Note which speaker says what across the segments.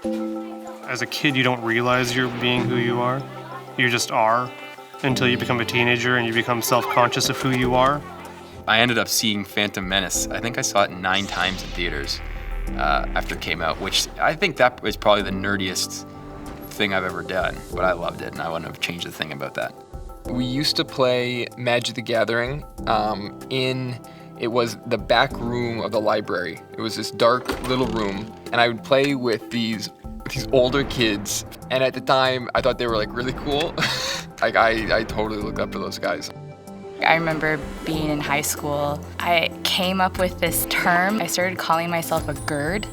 Speaker 1: As a kid, you don't realize you're being who you are. You just are until you become a teenager and you become self-conscious of who you are.
Speaker 2: I ended up seeing Phantom Menace. I think I saw it 9 times in theaters after it came out, which I think that was probably the nerdiest thing I've ever done, but I loved it and I wouldn't have changed a thing about that.
Speaker 3: We used to play Magic the Gathering it was the back room of the library. It was this dark little room, and I would play with these older kids, and at the time, I thought they were like really cool. Like I totally looked up to those guys.
Speaker 4: I remember being in high school, I came up with this term. I started calling myself a GERD,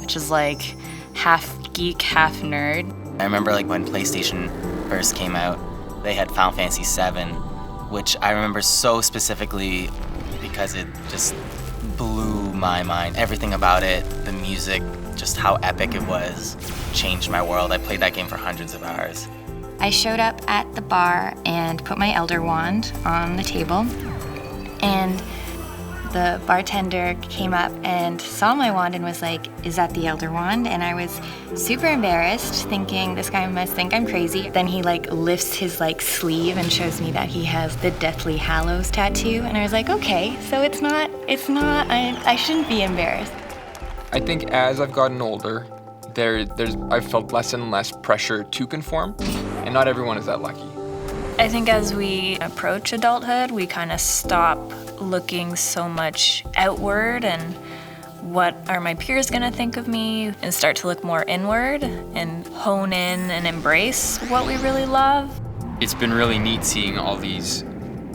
Speaker 4: which is like half geek, half nerd.
Speaker 5: I remember like when PlayStation first came out, they had Final Fantasy VII, which I remember so specifically because it just blew my mind. Everything about it, the music, just how epic it was, changed my world. I played that game for hundreds of hours.
Speaker 6: I showed up at the bar and put my Elder Wand on the table, and the bartender came up and saw my wand and was like, "Is that the Elder Wand?" And I was super embarrassed, thinking this guy must think I'm crazy. Then he like lifts his like sleeve and shows me that he has the Deathly Hallows tattoo, and I was like, okay, so it's not, I shouldn't be embarrassed.
Speaker 3: I think as I've gotten older, I've felt less and less pressure to conform, and not everyone is that lucky.
Speaker 7: I think as we approach adulthood, we kind of stop looking so much outward and what are my peers gonna think of me, and start to look more inward and hone in and embrace what we really love.
Speaker 2: It's been really neat seeing all these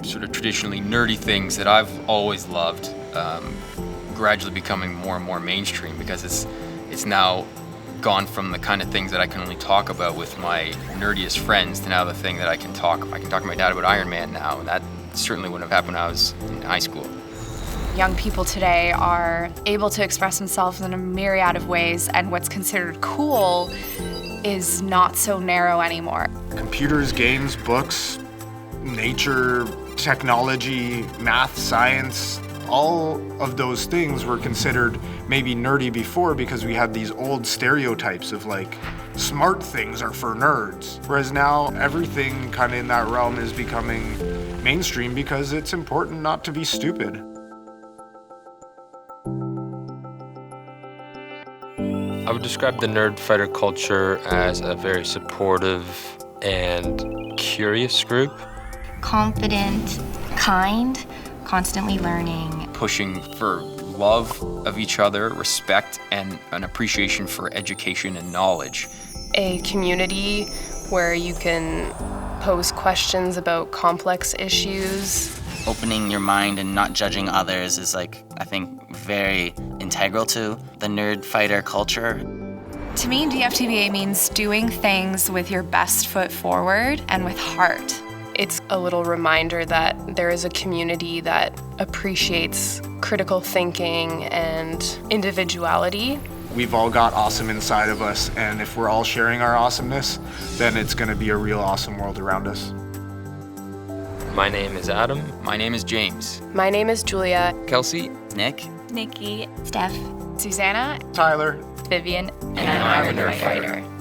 Speaker 2: sort of traditionally nerdy things that I've always loved gradually becoming more and more mainstream, because it's now gone from the kind of things that I can only talk about with my nerdiest friends to now the thing that I can talk to my dad about Iron Man now, and that certainly wouldn't have happened when I was in high school.
Speaker 8: Young people today are able to express themselves in a myriad of ways, and what's considered cool is not so narrow anymore.
Speaker 9: Computers, games, books, nature, technology, math, science, all of those things were considered maybe nerdy before because we had these old stereotypes of like smart things are for nerds. Whereas now everything kind of in that realm is becoming mainstream because it's important not to be stupid.
Speaker 10: I would describe the Nerdfighter culture as a very supportive and curious group.
Speaker 6: Confident, kind, constantly learning.
Speaker 2: Pushing for love of each other, respect, and an appreciation for education and knowledge.
Speaker 11: A community where you can pose questions about complex issues.
Speaker 5: Opening your mind and not judging others is like, I think, very integral to the Nerdfighter culture.
Speaker 8: To me, DFTBA means doing things with your best foot forward and with heart.
Speaker 11: It's a little reminder that there is a community that appreciates critical thinking and individuality.
Speaker 9: We've all got awesome inside of us, and if we're all sharing our awesomeness, then it's going to be a real awesome world around us.
Speaker 10: My name is Adam.
Speaker 2: My name is James.
Speaker 11: My name is Julia.
Speaker 3: Kelsey.
Speaker 5: Nick.
Speaker 7: Nikki.
Speaker 6: Steph.
Speaker 8: Susanna.
Speaker 9: Tyler.
Speaker 4: Vivian,
Speaker 8: And I'm a Nerdfighter.